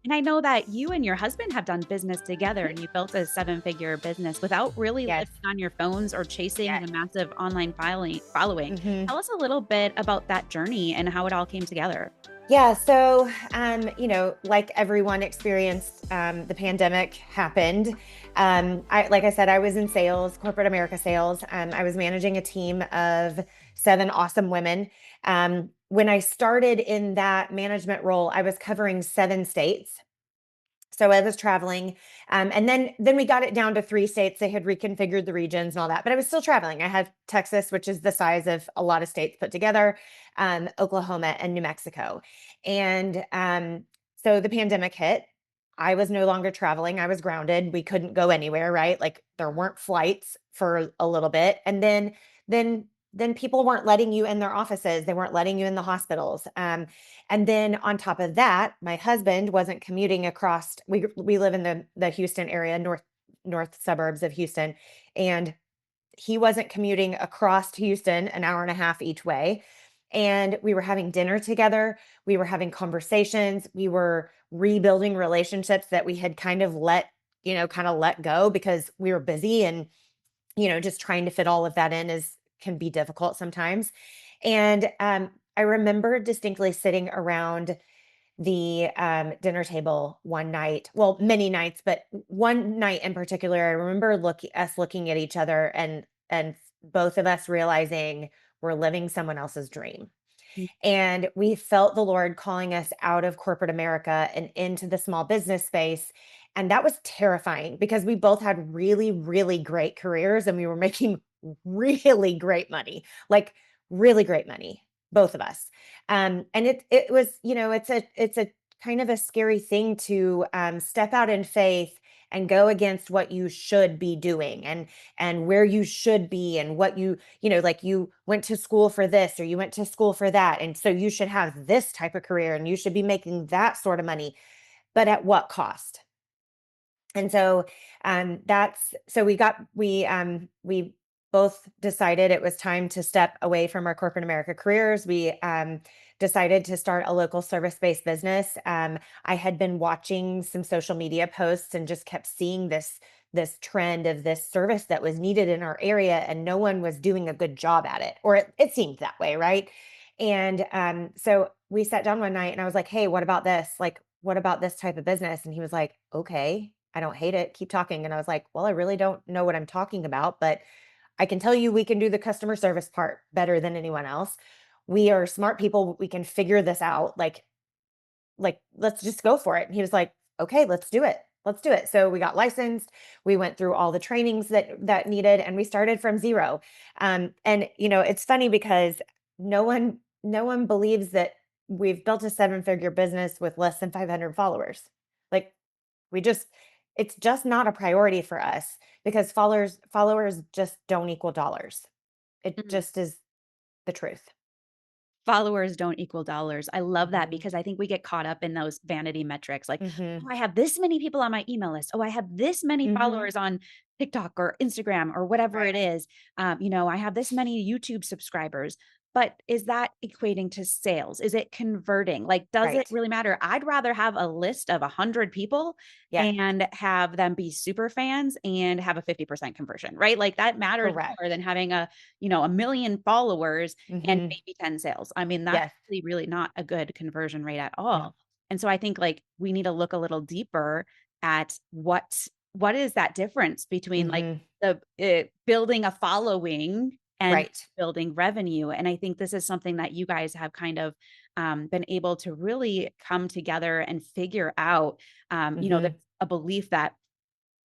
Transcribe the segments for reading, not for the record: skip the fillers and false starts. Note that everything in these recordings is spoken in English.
And I know that you and your husband have done business together and you built a seven-figure business without really Yes. living on your phones or chasing Yes. the massive online following. hmm Tell us a little bit about that journey and how it all came together. Yeah. So, like everyone experienced, the pandemic happened. Like I said, I was in sales, corporate America sales. I was managing a team of 7 awesome women. When I started in that management role, I was covering 7 states. So I was traveling, and then we got it down to 3 states. They had reconfigured the regions and all that, but I was still traveling. I had Texas, which is the size of a lot of states put together, Oklahoma and New Mexico, and so the pandemic hit. I was no longer traveling. I was grounded. We couldn't go anywhere, right? Like there weren't flights for a little bit, and then people weren't letting you in their offices. They weren't letting you in the hospitals. And then on top of that, my husband wasn't commuting across. We live in the Houston area, north suburbs of Houston, and he wasn't commuting across to Houston an hour and a half each way. And we were having dinner together. We were having conversations. We were rebuilding relationships that we had kind of let go because we were busy, and just trying to fit all of that in is can be difficult sometimes. And I remember distinctly sitting around the dinner table one night, well, many nights, but one night in particular, I remember looking at each other, and both of us realizing we're living someone else's dream. Mm. And we felt the Lord calling us out of corporate America and into the small business space. And that was terrifying because we both had really, really great careers and we were making really great money, like really great money, both of us. And it was, it's a kind of a scary thing to step out in faith and go against what you should be doing, and where you should be, and what like you went to school for this or you went to school for that. And so you should have this type of career and you should be making that sort of money, but at what cost? And so that's so we both decided it was time to step away from our corporate America careers. We decided to start a local service-based business. I had been watching some social media posts and just kept seeing this trend of this service that was needed in our area, and no one was doing a good job at it, or it seemed that way, right? And so we sat down one night and I was like, "Hey, what about this? Like, what about this type of business?" And he was like, "Okay, I don't hate it. Keep talking." And I was like, "Well, I really don't know what I'm talking about, but I can tell you we can do the customer service part better than anyone else. We are smart people. We can figure this out. Like let's just go for it." And he was like, "Okay, let's do it. Let's do it." So we got licensed. We went through all the trainings that needed, and we started from zero. And it's funny because no one believes that we've built a seven-figure business with less than 500 followers. Like we just it's just not a priority for us because followers just don't equal dollars. It Mm. just is the truth. Followers don't equal dollars. I love that Mhm. because I think we get caught up in those vanity metrics like, "Oh, Mhm. I have this many people on my email list. Oh, I have this many Mhm. followers on TikTok or Instagram or whatever Right. it is. I have this many YouTube subscribers." But is that equating to sales? Is it converting? Like, does it Right. really matter? I'd rather have a list of 100 people Yes. and have them be super fans and have a 50% conversion, right? Like that matters more Correct. than having a million followers and Mhm. maybe 10 sales. I mean, that's Yes. really, really not a good conversion rate at No. all. And so I think like we need to look a little deeper at what is that difference between like Mhm. the building a following and Right. building revenue. And I think this is something that you guys have kind of been able to really come together and figure out. There's Mhm. a belief that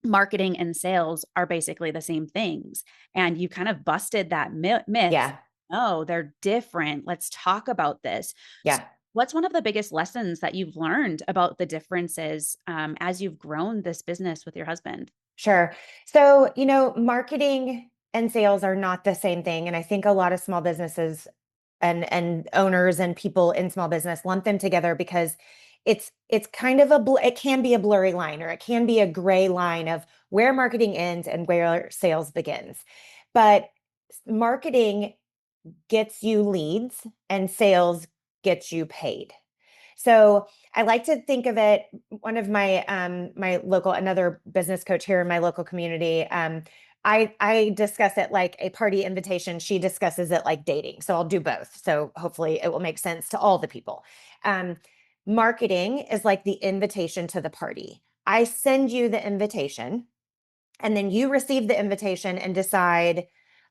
marketing and sales are basically the same things. And you kind of busted that myth. Yeah. Oh, they're different. Let's talk about this. So Yeah. what's one of the biggest lessons that you've learned about the differences as you've grown this business with your husband? Sure. So, marketing and sales are not the same thing. And I think a lot of small businesses and owners and people in small business lump them together because it's kind of it can be a blurry line, or it can be a gray line of where marketing ends and where sales begins. But marketing gets you leads and sales gets you paid. So I like to think of it, one of my my local, another business coach here in my local community, I discuss it like a party invitation. She discusses it like dating. So I'll do both. So hopefully it will make sense to all the people. Um, Marketing is like the invitation to the party. I send you the invitation, and then you receive the invitation and decide,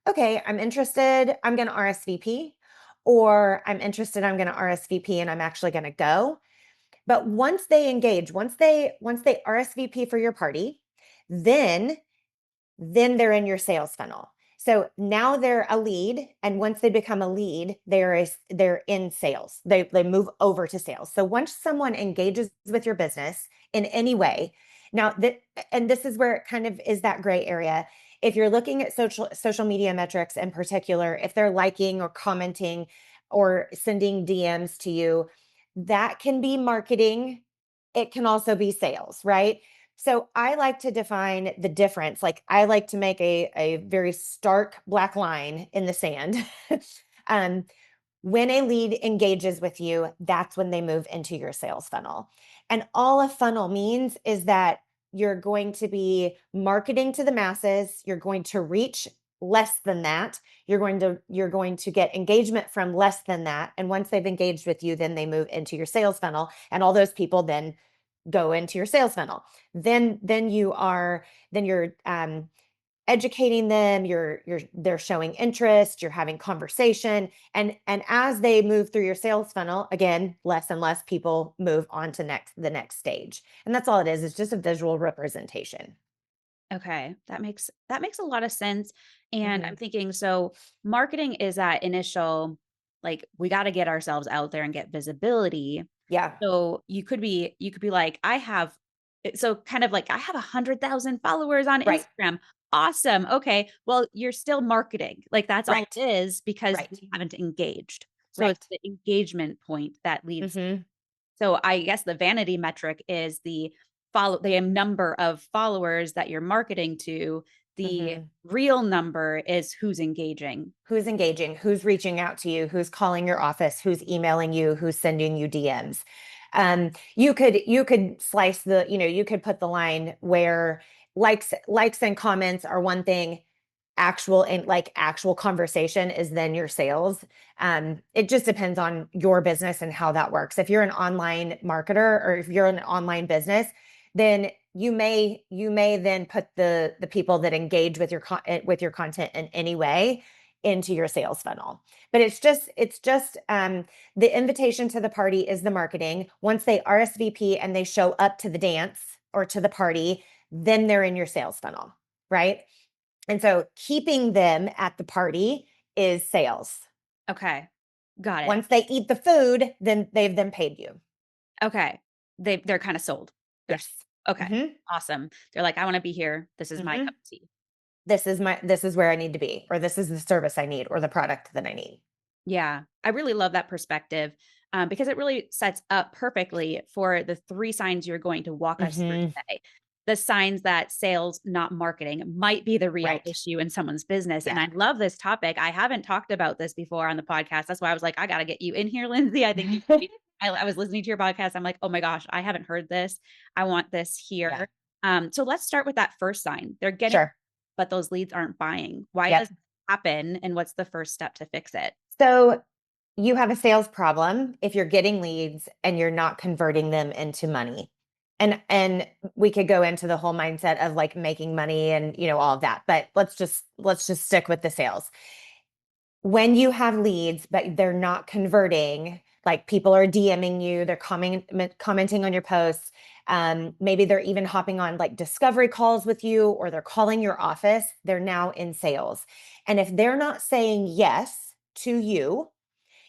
okay, I'm interested, I'm going to RSVP, or I'm interested, I'm going to RSVP and I'm actually going to go. But once they engage, once they RSVP for your party, then they're in your sales funnel. So now they're a lead, and once they become a lead, they're in sales. They move over to sales. So once someone engages with your business in any way, now that, and this is where it kind of is that gray area. If you're looking at social media metrics in particular, if they're liking or commenting or sending DMs to you, that can be marketing. It can also be sales, right? So I like to define the difference. Like I like to make a very stark black line in the sand. um, when a lead engages with you, that's when they move into your sales funnel. And all a funnel means is that you're going to be marketing to the masses, you're going to reach less than that. You're going to get engagement from less than that. And once they've engaged with you, then they move into your sales funnel. And all those people then go into your sales funnel. Then you're educating them, they're showing interest, you're having conversation, and as they move through your sales funnel, again, less and less people move on to the next stage. And that's all it is. It's just a visual representation. Okay, that makes a lot of sense. And I'm Mhm. thinking, so marketing is that initial, like, we got to get ourselves out there and get visibility. Yeah. So you could be like, so kind of like, I have 100,000 followers on Right. Instagram. Awesome. Okay. Well, you're still marketing. Like, that's all Right. it is, because Right. we haven't engaged. So it's Right. the engagement point that leads. Mhm. So I guess the vanity metric is the number of followers that you're marketing to. The Mhm. real number is who's engaging. Who's engaging, who's reaching out to you, who's calling your office, who's emailing you, who's sending you DMs. You could slice you could put the line where likes and comments are one thing, actual conversation is then your sales. It just depends on your business and how that works. If you're an online marketer or if you're an online business, then you may then put the people that engage with your content in any way into your sales funnel. But it's just the invitation to the party is the marketing. Once they RSVP and they show up to the dance or to the party, then they're in your sales funnel, right? And so keeping them at the party is sales. Okay. Got it. Once they eat the food, then they've then paid you. Okay. They're kind of sold. They're Yes. okay. Mhm. Awesome. They're like, I want to be here. This is my cup Mhm. of tea. This is where I need to be, or this is the service I need, or the product that I need. Yeah, I really love that perspective, because it really sets up perfectly for the three signs you're going to walk us through Mhm. today. The signs that sales, not marketing, might be the real Right. issue in someone's business. And Yeah. I love this topic. I haven't talked about this before on the podcast. That's why I was like, I got to get you in here, Lindsay. I think I was listening to your podcast. I'm like, oh my gosh, I haven't heard this. I want this Yeah. here. So let's start with that first sign. They're getting, Sure. but those leads aren't buying. Why does Yep. it happen? And what's the first step to fix it? So you have a sales problem if you're getting leads and you're not converting them into money. And we could go into the whole mindset of like making money and all of that, but let's just stick with the sales. When you have leads but they're not converting, like people are DMing you, they're commenting on your posts, maybe they're even hopping on like discovery calls with you, or they're calling your office, they're now in sales. And if they're not saying yes to you,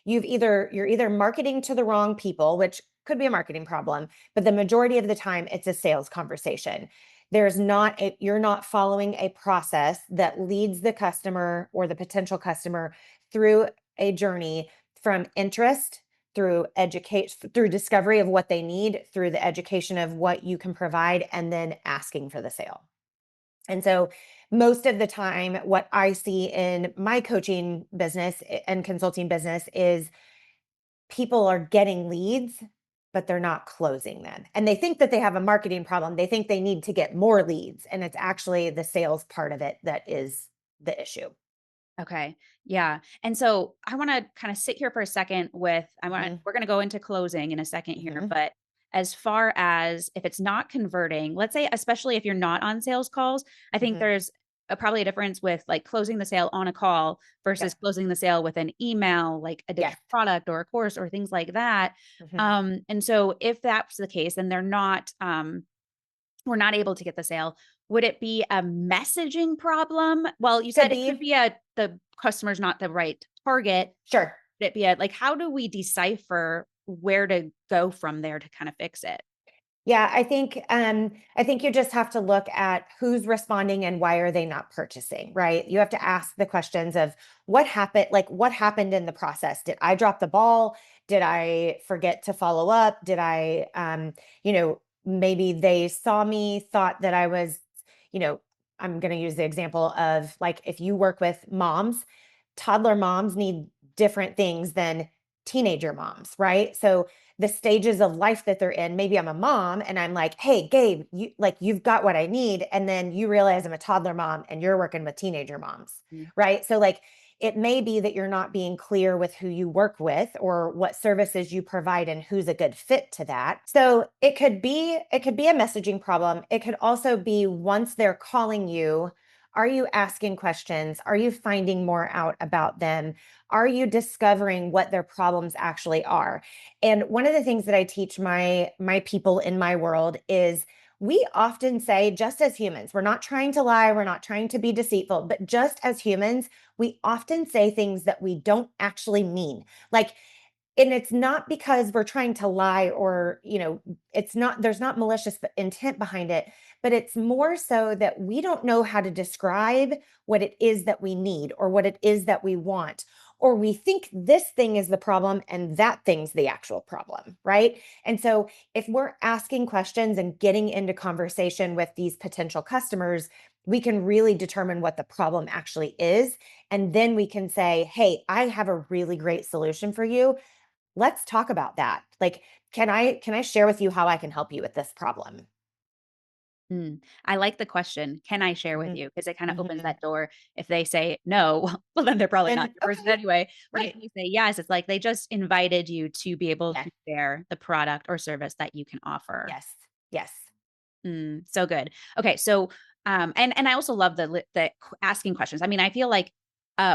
you're either marketing to the wrong people, which could be a marketing problem, but the majority of the time it's a sales conversation. You're not following a process that leads the customer or the potential customer through a journey from interest, through educate through discovery of what they need, through the education of what you can provide, and then asking for the sale. And so most of the time, what I see in my coaching business and consulting business is people are getting leads but they're not closing them. And they think that they have a marketing problem. They think they need to get more leads. And it's actually the sales part of it that is the issue. Okay. Yeah. And so I want to kind of sit here for a second with Hmm. we're going to go into closing in a second here, Hmm. but as far as if it's not converting, let's say especially if you're not on sales calls, I think Hmm. there's probably a difference with like closing the sale on a call versus Yep. closing the sale with an email, like a Yes. digital product or a course or things like that. Hmm. And so if that's the case, then we're not able to get the sale. Would it be a messaging problem? Well, you Could said it could be. be the customer's not the right target. Sure. Could it be like, how do we decipher where to go from there to kind of fix it? Yeah, I think you just have to look at who's responding and why are they not purchasing, right? You have to ask the questions of what happened in the process? Did I drop the ball? Did I forget to follow up? Did I maybe they saw me, thought that I was, you know, I'm going to use the example of like if you work with moms, toddler moms need different things than teenager moms, right? So the stages of life that they're in. Maybe I'm a mom and I'm like, "Hey, Gabe, you've got what I need." And then you realize I'm a toddler mom and you're working with teenager moms, Mm. right? So like it may be that you're not being clear with who you work with or what services you provide and who's a good fit to that. So it could be a messaging problem. It could also be once they're calling you, are you asking questions? Are you finding more out about them? Are you discovering what their problems actually are? And one of the things that I teach my people in my world is we often say just as humans, we're not trying to lie, we're not trying to be deceitful, but just as humans, we often say things that we don't actually mean. Like and it's not because we're trying to lie or it's not there's not malicious intent behind it, but it's more so that we don't know how to describe what it is that we need or what it is that we want, or we think this thing is the problem and that thing's the actual problem, right? And so if we're asking questions and getting into conversation with these potential customers, we can really determine what the problem actually is, and then we can say, hey, I have a really great solution for you. Let's talk about that. Like, can I share with you how I can help you with this problem? Mm. I like the question, can I share with Mhm. you? Because it kind of opens Mhm. that door. If they say no, well, then they're probably not Then your person okay. anyway. But if Right. they say yes, it's like they just invited you to be able Yes. to share the product or service that you can offer. Yes. Yes. So good. Okay, so and I also love asking questions. I mean, I feel like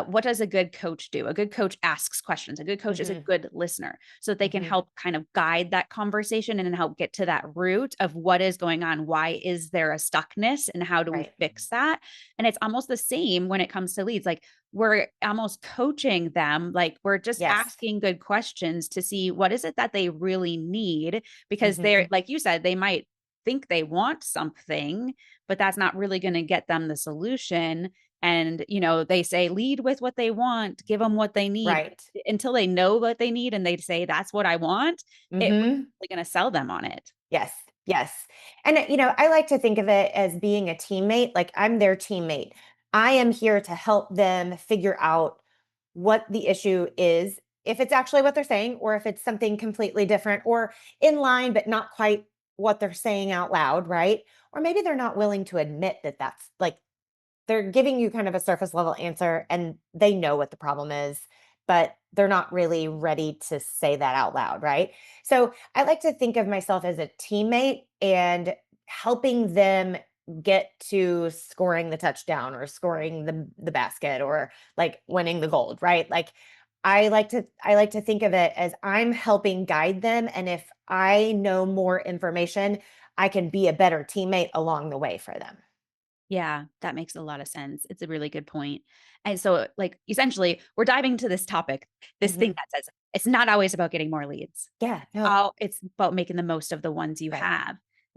what does a good coach do? A good coach asks questions. A good coach is a Mhm. good listener so that they can Mhm. help kind of guide that conversation and help get to that root of what is going on. Why is there a stuckness and how do we Right. fix that? And it's almost the same when it comes to leads. Like we're almost coaching them, like we're just Yes. asking good questions to see what is it that they really need because they're Mhm. like you said, they might think they want something, but that's not really going to get them the solution. And, they say lead with what they want, give them what they need. Right. Until they know what they need and they say, that's what I want, it Mhm. really going to sell them on it. Yes. Yes. And I like to think of it as being a teammate, like I'm their teammate. I am here to help them figure out what the issue is, if it's actually what they're saying, or if it's something completely different or in line, but not quite what they're saying out loud, right? Or maybe they're not willing to admit that that's like they're giving you kind of a surface level answer and they know what the problem is, but they're not really ready to say that out loud, right? So I like to think of myself as a teammate and helping them get to scoring the touchdown or scoring the basket or like winning the gold, right? Like I like to think of it as I'm helping guide them, and if I know more information, I can be a better teammate along the way for them. Yeah, that makes a lot of sense. It's a really good point. And so, like, essentially, we're diving into this topic, this thing Mhm. that says it's not always about getting more leads. Yeah, no. It's about making the most of the ones you Right. have.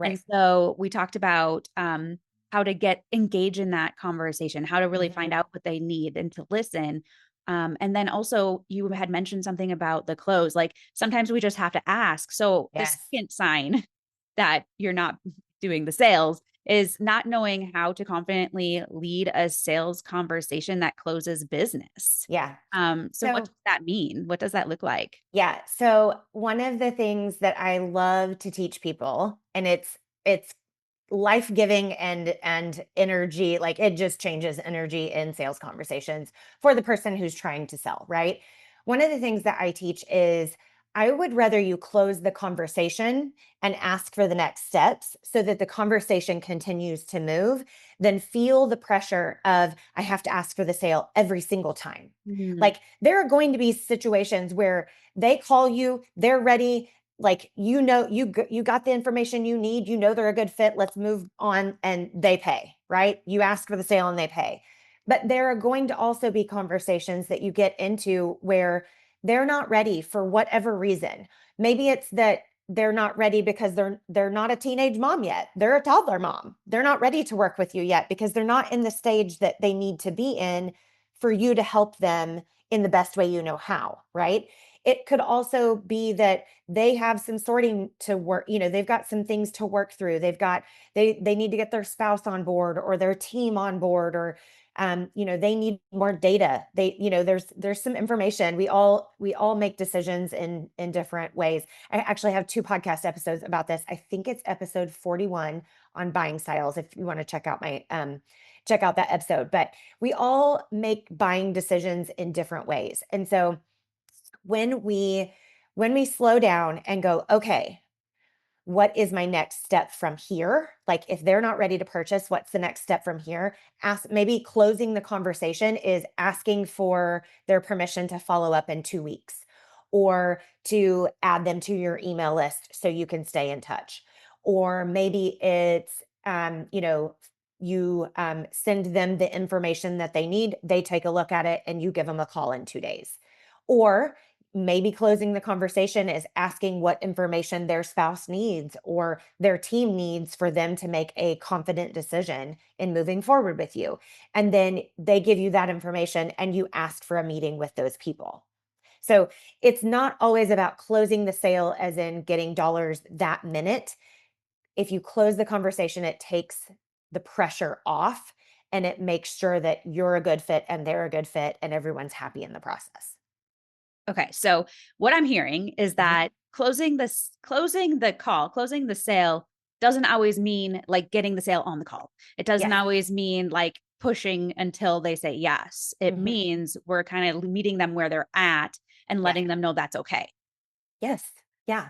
And Right. so we talked about how to get engage in that conversation, how to really find Mhm. out what they need and to listen. And then also you had mentioned something about the close. Like sometimes we just have to ask. So the Yes. second sign that you're not doing the sales is not knowing how to confidently lead a sales conversation that closes business. Yeah. So what So does that mean? What does that look like? yeah. So one of the things that I love to teach people, and it's life-giving and energy, like it just changes energy in sales conversations for the person who's trying to sell, right? One of the things that I teach is I would rather you close the conversation and ask for the next steps so that the conversation continues to move than feel the pressure of I have to ask for the sale every single time. Mhm. Like there are going to be situations where they call you, they're ready, like you got the information you need, they're a good fit, let's move on, and they pay, right? You ask for the sale and they pay. But there are going to also be conversations that you get into where they're not ready for whatever reason. Maybe it's that they're not ready because they're not a teenage mom yet, they're a toddler mom, they're not ready to work with you yet because they're not in the stage that they need to be in for you to help them in the best way you know how, right? It could also be that they have some sorting to work, they've got some things to work through, they need to get their spouse on board or their team on board, or they need more data, there's some information. We all make decisions in different ways. I actually have two podcast episodes about this. I think it's episode 41 on buying styles if you want to check out that episode. But we all make buying decisions in different ways. And so when we slow down and go, okay, what is my next step from here? Like if they're not ready to purchase, what's the next step from here? Ask, maybe closing the conversation is asking for their permission to follow up in 2 weeks or to add them to your email list so you can stay in touch. Or maybe it's, you send them the information that they need, they take a look at it, and you give them a call in 2 days. Or maybe closing the conversation is asking what information their spouse needs or their team needs for them to make a confident decision in moving forward with you. And then they give you that information and you ask for a meeting with those people. So it's not always about closing the sale as in getting dollars that minute. If you close the conversation, it takes the pressure off and it makes sure that you're a good fit and they're a good fit and everyone's happy in the process. Okay. So what I'm hearing is Mhm. that closing the call, closing the sale doesn't always mean like getting the sale on the call. It doesn't Yes. always mean like pushing until they say yes. It Mhm. means we're kind of meeting them where they're at and Yeah. letting them know that's okay. Yes. Yeah.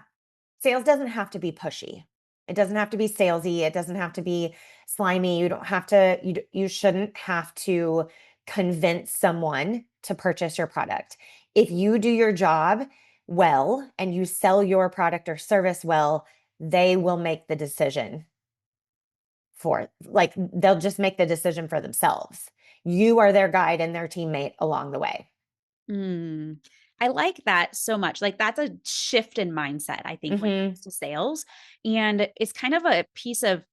Sales doesn't have to be pushy. It doesn't have to be salesy. It doesn't have to be slimy. You don't have to, you shouldn't have to convince someone to purchase your product. If you do your job well and you sell your product or service well, they will make the decision like they'll just make the decision for themselves. You are their guide and their teammate along the way. Mm. I like that so much. Like that's a shift in mindset, I think, when it Mhm. comes to sales. And it's kind of a piece of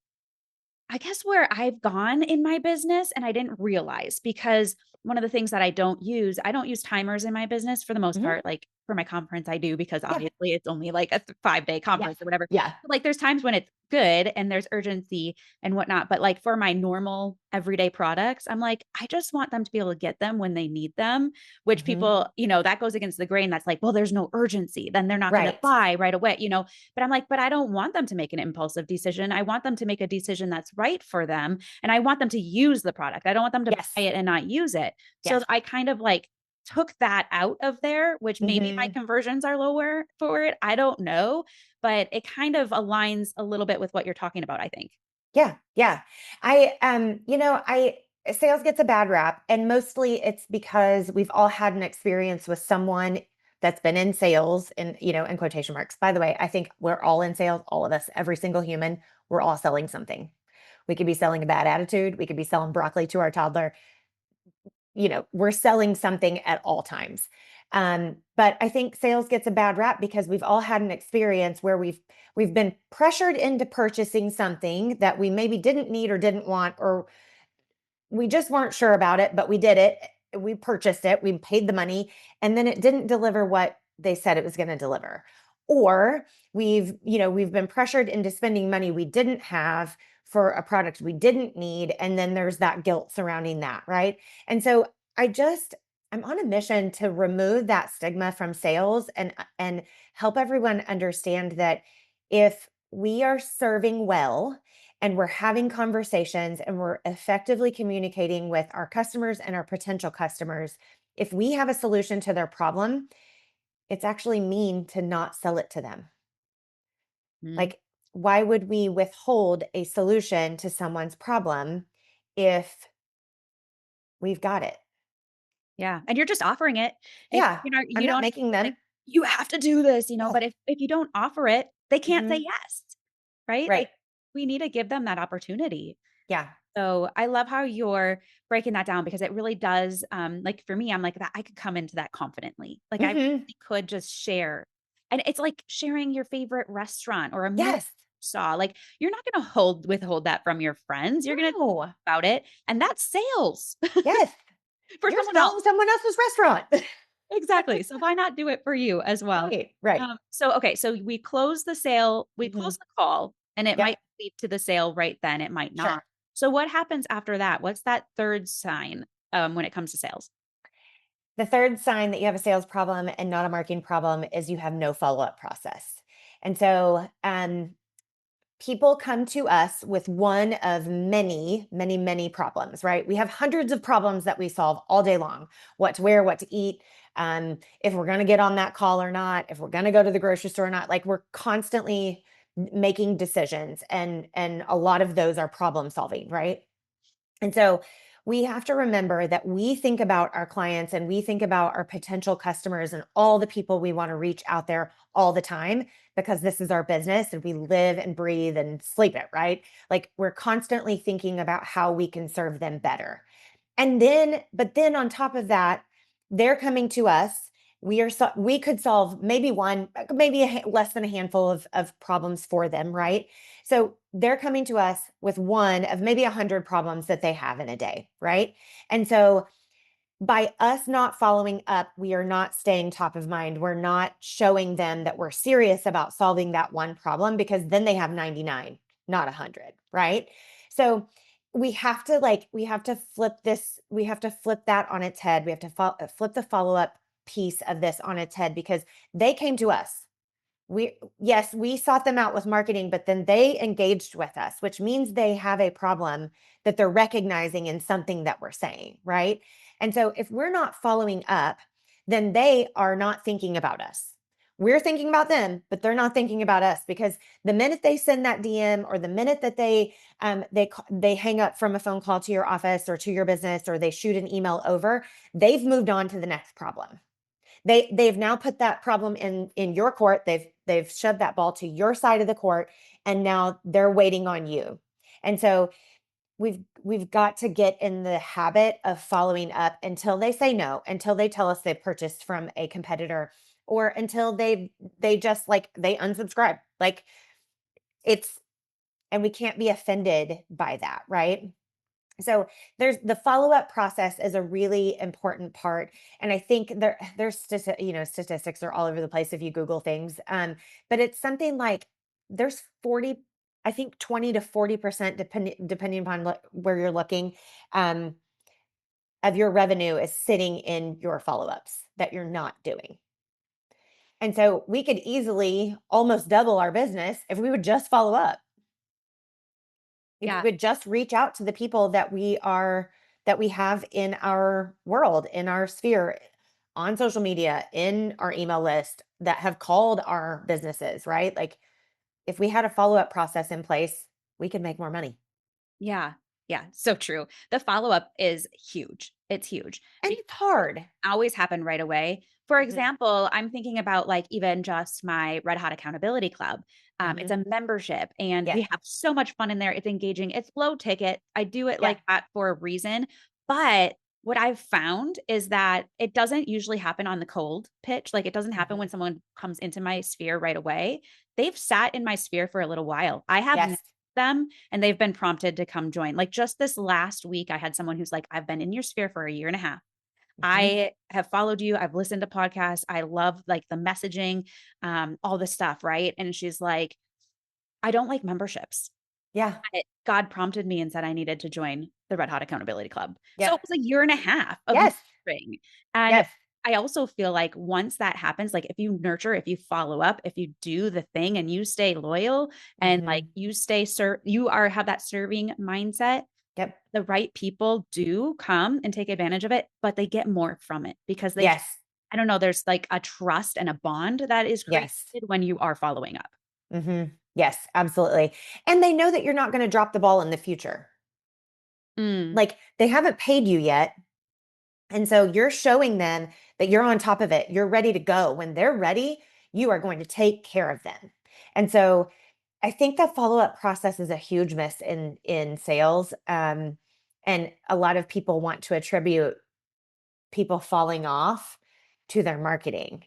I guess where I've gone in my business and I didn't realize because one of the things that I don't use timers in my business for the most Mhm. part. Like for my conference, I do because Yeah. obviously it's only like a 5 day Yes. conference or whatever. Yeah. Like there's times when it's good and there's urgency and whatnot. But like for my normal everyday products, I'm like, I just want them to be able to get them when they need them, which Mhm. people, that goes against the grain. That's like, well, there's no urgency. Then they're not going to Right. buy right away. But I'm like, but I don't want them to make an impulsive decision. I want them to make a decision that's right for them. And I want them to use the product. I don't want them to buy Yes. it and not use it. So Yes. I kind of like took that out of there, which maybe my Mhm. conversions are lower for it. I don't know, but it kind of aligns a little bit with what you're talking about, I think. Yeah, yeah. I sales gets a bad rap, and mostly it's because we've all had an experience with someone that's been in sales, and in quotation marks. By the way, I think we're all in sales, all of us, every single human, we're all selling something. We could be selling a bad attitude, we could be selling broccoli to our toddler. We're selling something at all times. But I think sales gets a bad rap because we've all had an experience where we've been pressured into purchasing something that we maybe didn't need or didn't want, or we just weren't sure about it, but we did it. We purchased it, we paid the money, and then it didn't deliver what they said it was going to deliver. Or we've been pressured into spending money we didn't have for a product we didn't need. And then there's that guilt surrounding that, right? And so I'm on a mission to remove that stigma from sales and help everyone understand that if we are serving well and we're having conversations and we're effectively communicating with our customers and our potential customers, if we have a solution to their problem, it's actually mean to not sell it to them. Mhm. Like, why would we withhold a solution to someone's problem if we've got it? Yeah, and you're just offering it. If, Yeah, I'm you not don't making like, them. "You have to do this," No. but if you don't offer it, they can't say Mhm. yes, right? Right. Like, we need to give them that opportunity. Yeah. So, I love how you're breaking that down because it really does, like, for me, I'm like that I could come into that confidently. Like, I Mhm. really could just share. And it's like sharing your favorite restaurant or a movie Yes. you saw. Like, you're not gonna withhold that from your friends. You're gonna talk No. about it, and that's sales Yes. for You're someone else. selling someone else's restaurant. Exactly. So why not do it for you as well? Right, right. Okay, so we close the sale, we Mhm. close the call, and it Yep, might lead to the sale right then, it might not. sure. So what happens after that? What's that third sign, when it comes to sales? The third sign that you have a sales problem and not a marketing problem is you have no follow-up process. And so, people come to us with one of many, many, many problems, right? We have hundreds of problems that we solve all day long: what to wear, what to eat, if we're going to get on that call or not, if we're going to go to the grocery store or not. Like, we're constantly making decisions, and a lot of those are problem solving, right? And so we have to remember that we think about our clients and we think about our potential customers and all the people we want to reach out there all the time, because this is our business and we live and breathe and sleep it, right? Like, we're constantly thinking about how we can serve them better. But then on top of that, they're coming to us. We could solve maybe one, maybe less than a handful of problems for them, right? So they're coming to us with one of maybe 100 problems that they have in a day, right? And so by us not following up, we are not staying top of mind. We're not showing them that we're serious about solving that one problem, because then they have 99, not 100, right? So we have to flip that on its head. We have to flip the follow-up piece of this on its head, because they came to us. Yes, we sought them out with marketing, but then they engaged with us, which means they have a problem that they're recognizing in something that we're saying, right? And so if we're not following up, then they are not thinking about us. We're thinking about them, but they're not thinking about us, because the minute they send that DM, or the minute that they hang up from a phone call to your office or to your business, or they shoot an email over, they've moved on to the next problem. They've now put that problem in your court. They've shoved that ball to your side of the court, and now they're waiting on you. And so we've got to get in the habit of following up until they say no, until they tell us they purchased from a competitor, or until they just, like, they unsubscribe. Like, it's and we can't be offended by that, right? So the follow-up process is a really important part. And I think statistics are all over the place if you Google things. But it's something like there's 40, I think 20 to 40%, depending upon where you're looking, um, of your revenue is sitting in your follow-ups that you're not doing. And so we could easily almost double our business if we would just follow up. If we Yeah. would just reach out to the people that we have in our world, in our sphere, on social media, in our email list, that have called our businesses, right? Like, if we had a follow-up process in place, we could make more money. Yeah. Yeah, so true. The follow-up is huge. It's huge And because it's hard. always happen right away. For Mhm, example, I'm thinking about like even just my Red Hot Accountability Club. It's mhm. a membership and we Yes. have so much fun in there. It's engaging. It's low ticket. I do it Yeah. like that for a reason. But what I've found is that it doesn't usually happen on the cold pitch. Like it doesn't happen Mhm. when someone comes into my sphere right away. They've sat in my sphere for a little while. I have Yes. met them and they've been prompted to come join. Like just this last week, I had someone who's like, I've been in your sphere for a year and a half. Mhm. I have followed you. I've listened to podcasts. I love like the messaging, all the stuff. Right. And she's like, I don't like memberships. Yeah. God prompted me and said I needed to join the Red Hot Accountability Club. So Yep. it was a year and a half of Yes. nurturing. And Yes. I also feel like once that happens, like if you nurture, if you follow up, if you do the thing and you stay loyal and like Mhm. you stay you are have that serving mindset, Yep. the right people do come and take advantage of it, but they get more from it because Yes. I don't know, there's like a trust and a bond that is created Yes. when you are following up. Mhm. Yes, absolutely. And they know that you're not gonna drop the ball in the future. Mm, Like, they haven't paid you yet, and so you're showing them that you're on top of it. You're ready to go. When they're ready, you are going to take care of them. And so I think that follow-up process is a huge miss in sales. And a lot of people want to attribute people falling off to their marketing,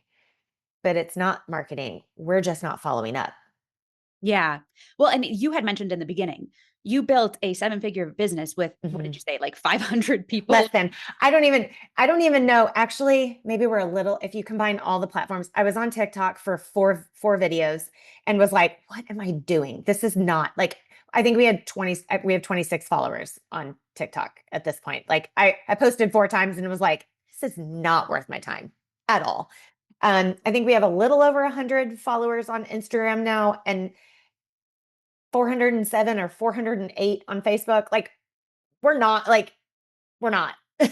but it's not marketing. We're just not following up. yeah. Well, and you had mentioned in the beginning, you built a seven-figure business with, what did Mhm. you say, like 500 Less people? than. I don't even know. Actually, maybe we're a little, if you combine all the platforms. I was on TikTok for four videos and was like, what am I doing? This is not like, I think we have 26 followers on TikTok at this point. Like I posted 4 times and it was like, this is not worth my time at all. I think we have a little over 100 followers on Instagram now and 407 or 408 on Facebook. Like we're not. We're Yeah.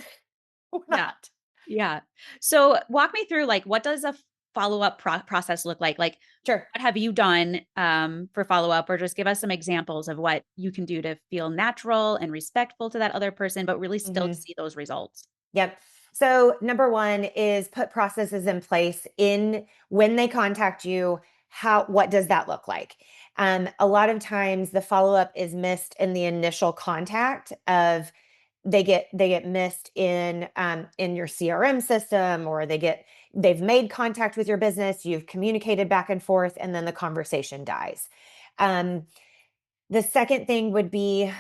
not. Yeah. So walk me through like what does a follow-up process look like? Like Sure. what have you done for follow-up or just give us some examples of what you can do to feel natural and respectful to that other person, but really still Mhm. see those results. Yep. So number one is put processes in place in when they contact you. What does that look like? A lot of times the follow-up is missed in the initial contact of they get missed in your CRM system, or they've made contact with your business, you've communicated back and forth, and then the conversation dies. Um, The second thing would be,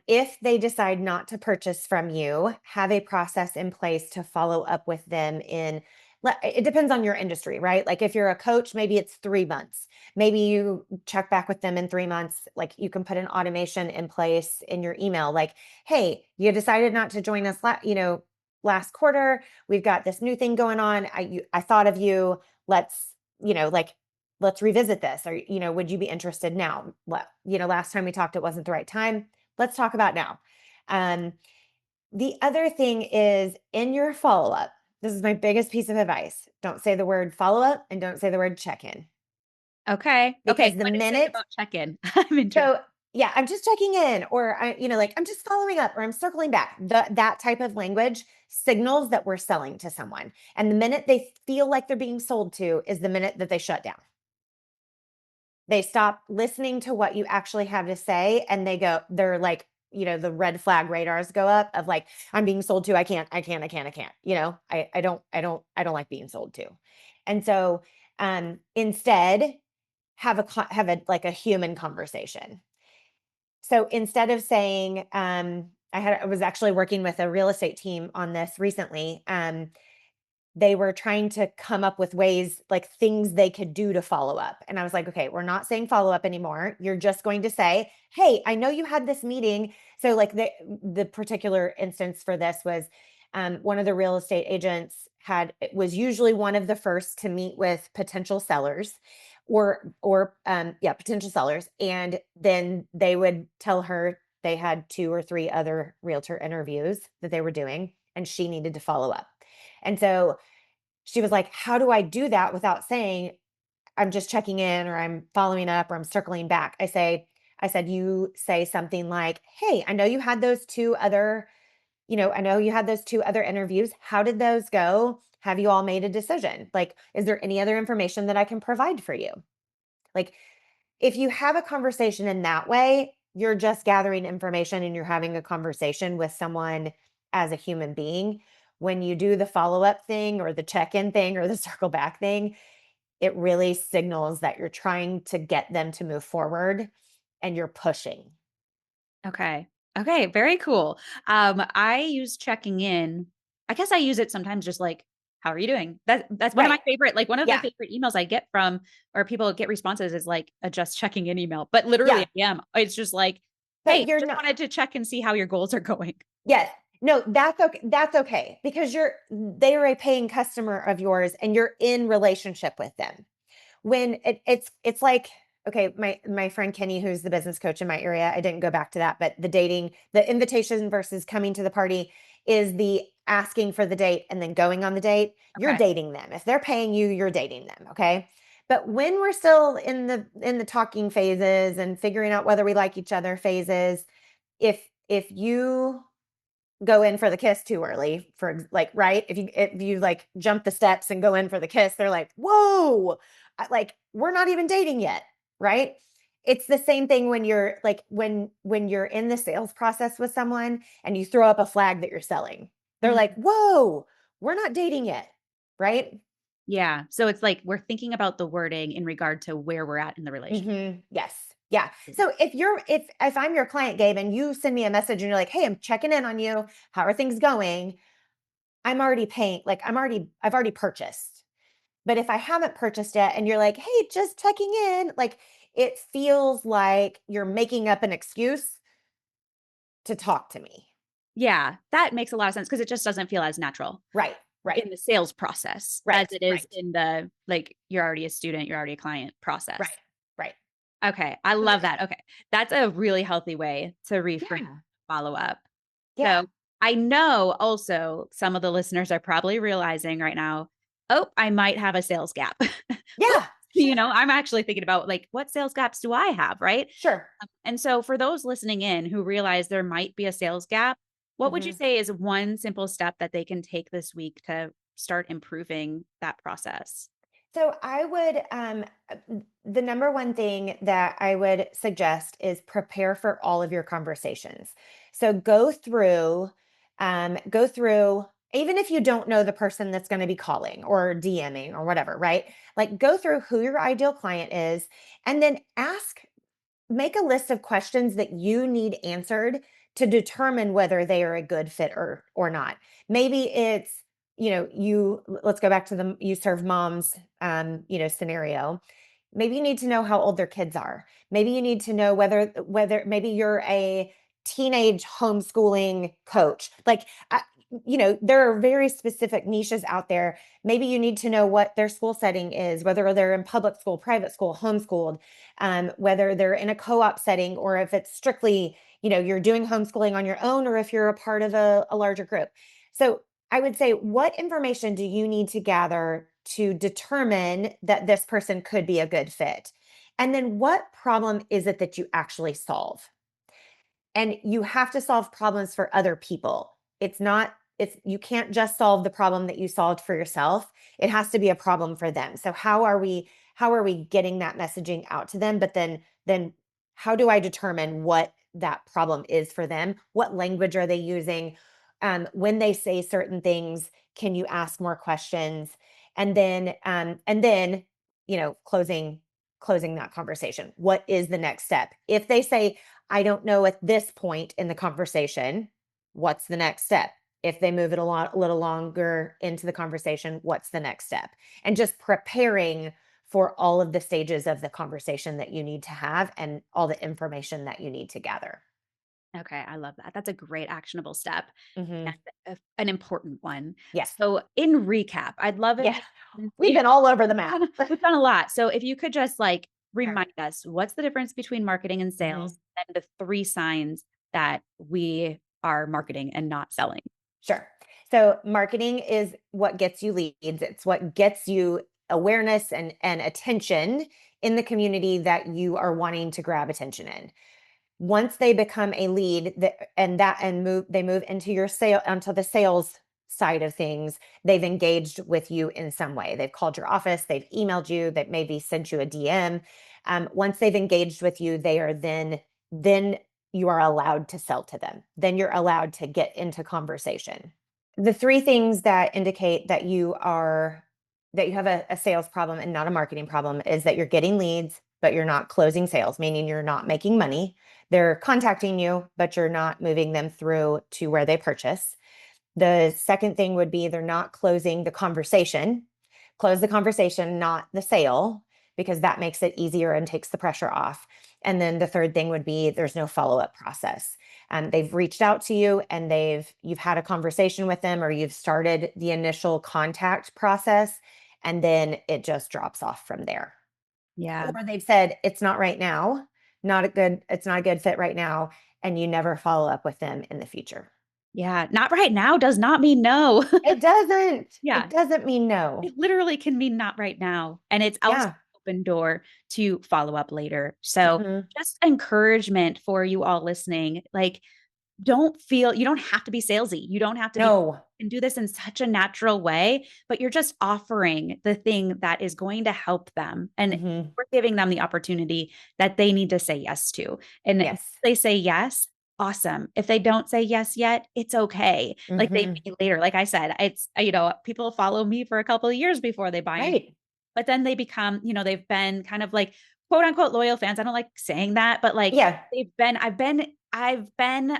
if they decide not to purchase from you, have a process in place to follow up with them it depends on your industry, right? Like if you're a coach, maybe it's 3 months. Maybe you check back with them in 3 months. Like you can put an automation in place in your email, like, hey, you decided not to join us, last quarter. We've got this new thing going on. I thought of you. Let's, like, let's revisit this. Or, would you be interested now? Last time we talked, it wasn't the right time. Let's talk about now. Um, the other thing is in your follow up, this is my biggest piece of advice. Don't say the word follow up and don't say the word check in, Okay. Okay. because the What is it minute, about check-in? I'm interested. so yeah, I'm just checking in, or like I'm just following up, or I'm circling back. That type of language signals that we're selling to someone. And the minute they feel like they're being sold to is the minute that they shut down. They stop listening to what you actually have to say, and they're like, the red flag radars go up of like, I'm being sold to, I can't. I don't like being sold to. And so instead have a like a human conversation. So instead of saying, I was actually working with a real estate team on this recently. They were trying to come up with ways, like things they could do to follow up. And I was like, okay, we're not saying follow up anymore. You're just going to say, hey, I know you had this meeting. So, like, the particular instance for this was, one of the real estate agents it was usually one of the first to meet with potential sellers, potential sellers. And then they would tell her they had 2 or 3 other realtor interviews that they were doing, and she needed to follow up. And so she was like, how do I do that without saying I'm just checking in, or I'm following up, or I'm circling back? I said, you say something like, hey, I know you had those 2 other, I know you had those 2 other interviews. How did those go? Have you all made a decision? Like, is there any other information that I can provide for you? Like, if you have a conversation in that way, you're just gathering information and you're having a conversation with someone as a human being. When you do the follow up thing, or the check in thing, or the circle back thing, it really signals that you're trying to get them to move forward and you're pushing. Okay. Okay, very cool. I use checking in. I guess I use it sometimes just like, how are you doing? That's one of my Right. favorite, like one of the Yeah. favorite emails I get from, or people get responses is like a just checking in email, but literally Yeah. I am. It's just like, But hey, you're just not, wanted to check and see how your goals are going. yes. No, that's okay. That's okay because they're a paying customer of yours and you're in relationship with them. When it's like, okay, my friend Kenny, who's the business coach in my area, I didn't go back to that, but the invitation versus coming to the party is the asking for the date and then going on the date. You're Okay. dating them. If they're paying you, you're dating them. Okay. But when we're still in the talking phases and figuring out whether we like each other phases, if you go in for the kiss too early, for like, right, if you like jump the steps and go in for the kiss, they're like, whoa, like we're not even dating yet, right? It's the same thing when you're like when you're in the sales process with someone and you throw up a flag that you're selling, they're Mhm. like, whoa, we're not dating yet, right? Yeah. So it's like we're thinking about the wording in regard to where we're at in the relationship. Yes. Yeah. So if I'm your client, Gabe, and you send me a message and you're like, hey, I'm checking in on you, how are things going? I'm already paying, like I've already purchased. But if I haven't purchased yet and you're like, hey, just checking in, like it feels like you're making up an excuse to talk to me. Yeah, that makes a lot of sense because it just doesn't feel as natural Right, right, in the sales process as right, it is right, in the, like, you're already a student, you're already a client right, process. right. Okay, I So there- love that. Okay. That's a really healthy way to reframe Yeah, follow up. yeah, So, I know also some of the listeners are probably realizing right now, "Oh, I might have a sales gap." Oops, yeah, you sure, know, I'm actually thinking about, like, what sales gaps do I have, right? sure. And so for those listening in who realize there might be a sales gap, what would you Mhm. say is one simple step that they can take this week to start improving that process? So I would the number one thing that I would suggest is prepare for all of your conversations. So go through even if you don't know the person that's going to be calling or DMing or whatever, right? Like go through who your ideal client is and then make a list of questions that you need answered to determine whether they are a good fit or not. Maybe it's, let's go back to the you serve moms scenario. Maybe you need to know how old their kids are. Maybe you need to know whether maybe you're a teenage homeschooling coach. Like there are very specific niches out there. Maybe you need to know what their school setting is, whether they're in public school, private school, homeschooled, whether they're in a co-op setting or if it's strictly, you're doing homeschooling on your own or if you're a part of a larger group. So I would say, what information do you need to gather to determine that this person could be a good fit? And then what problem is it that you actually solve? And you have to solve problems for other people. You can't just solve the problem that you solved for yourself. It has to be a problem for them. So how are we getting that messaging out to them? But then how do I determine what that problem is for them? What language are they using? When they say certain things, can you ask more questions? And then closing that conversation. What is the next step? If they say, I don't know at this point in the conversation, what's the next step? If they move it a little longer into the conversation, what's the next step? And just preparing for all of the stages of the conversation that you need to have and all the information that you need to gather. Okay, I love that. That's a great actionable step and Hmm. an important one. Yes. So, in recap, I'd love if Yeah. We've you been all over the map. we've done a lot. So, if you could just like Sure. remind us what's the difference between marketing and Mhm. sales and the three signs that we are marketing and not selling. Sure. So marketing is what gets you leads. It's what gets you awareness and attention in the community that you are wanting to grab attention in. Once they become a lead they move into your sale onto the sales side of things, they've engaged with you in some way. They've called your office, they've emailed you, they maybe sent you a DM. Once they've engaged with you, they are then you are allowed to sell to them. Then you're allowed to get into conversation. The three things that indicate that you have a sales problem and not a marketing problem is that you're getting leads, but you're not closing sales, meaning you're not making money. They're contacting you, but you're not moving them through to where they purchase. The second thing would be they're not closing the conversation. Close the conversation, not the sale, because that makes it easier and takes the pressure off. And then the third thing would be there's no follow-up process. They've reached out to you and you've had a conversation with them, or you've started the initial contact process, and then it just drops off from there. Yeah. Or they've said it's not right now, it's not a good fit right now, and you never follow up with them in the future. Yeah. Not right now does not mean no. It doesn't. Yeah. It doesn't mean no. It literally can mean not right now. And it's also Yeah. an open door to follow up later. So Mhm. just encouragement for you all listening. Like, you don't have to be salesy. You don't have to be No. and do this in such a natural way, but you're just offering the thing that is going to help them. And Mhm. we're giving them the opportunity that they need to say yes to. And if Yes. they say yes, awesome. If they don't say yes yet, it's okay. Like they Mhm. may later. Like I said, it's, people follow me for a couple of years before they buy in, Right. but then they become, they've been kind of like quote unquote loyal fans. I don't like saying that, but like Yeah. I've been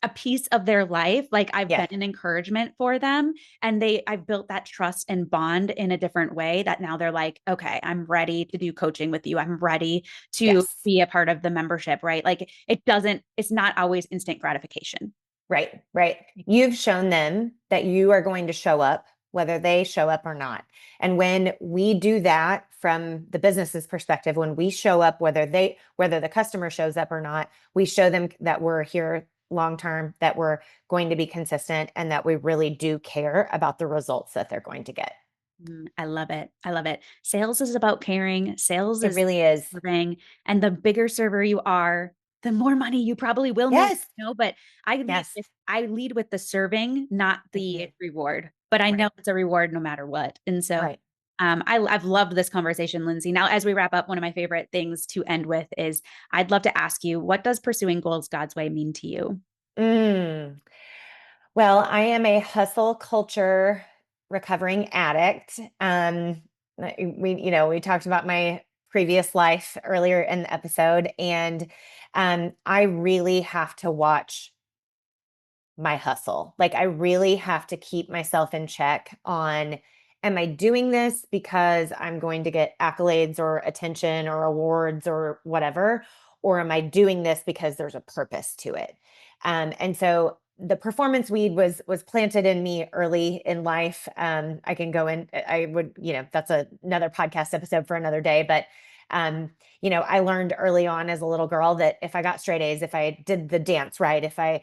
a piece of their life. Like I've Yeah. been an encouragement for them, and I've built that trust and bond in a different way that now they're like, okay, I'm ready to do coaching with you. I'm ready to Yes. be a part of the membership, right? Like it's not always instant gratification. Right. Right. You've shown them that you are going to show up, whether they show up or not. And when we do that from the business's perspective, when we show up, whether the customer shows up or not, we show them that we're here long term, that we're going to be consistent, and that we really do care about the results that they're going to get. I love it. I love it. Sales is about caring. Sales It is really is. serving. And the bigger server you are, the more money you probably will make. Yes. But Yes. I lead with the serving, not Mhm. the reward. But I know Right. it's a reward no matter what. And so Right. I've loved this conversation, Lindsay. Now, as we wrap up, one of my favorite things to end with is I'd love to ask you, what does pursuing goals God's way mean to you? Mm. Well, I am a hustle culture recovering addict. We talked about my previous life earlier in the episode, and I really have to watch my hustle. Like, I really have to keep myself in check on, am I doing this because I'm going to get accolades or attention or awards or whatever? Or am I doing this because there's a purpose to it? And so the performance weed was planted in me early in life. I can go in, I would, that's another podcast episode for another day, but I learned early on as a little girl that if I got straight A's, if I did the dance right, if I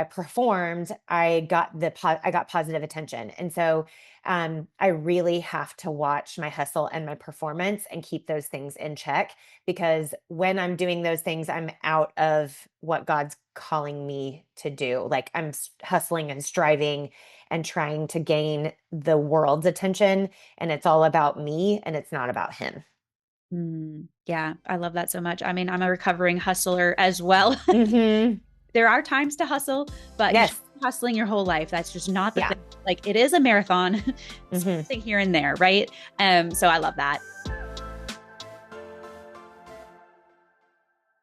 performed, I got positive attention. And so I really have to watch my hustle and my performance and keep those things in check, because when I'm doing those things, I'm out of what God's calling me to do. Like I'm hustling and striving and trying to gain the world's attention, and it's all about me and it's not about him. Yeah, I love that so much. I mean, I'm a recovering hustler as well. Mhm. There are times to hustle, but you should Yes. be hustling your whole life. That's just not the Yeah. thing. Like it is a marathon, Mhm. something here and there, right? So I love that.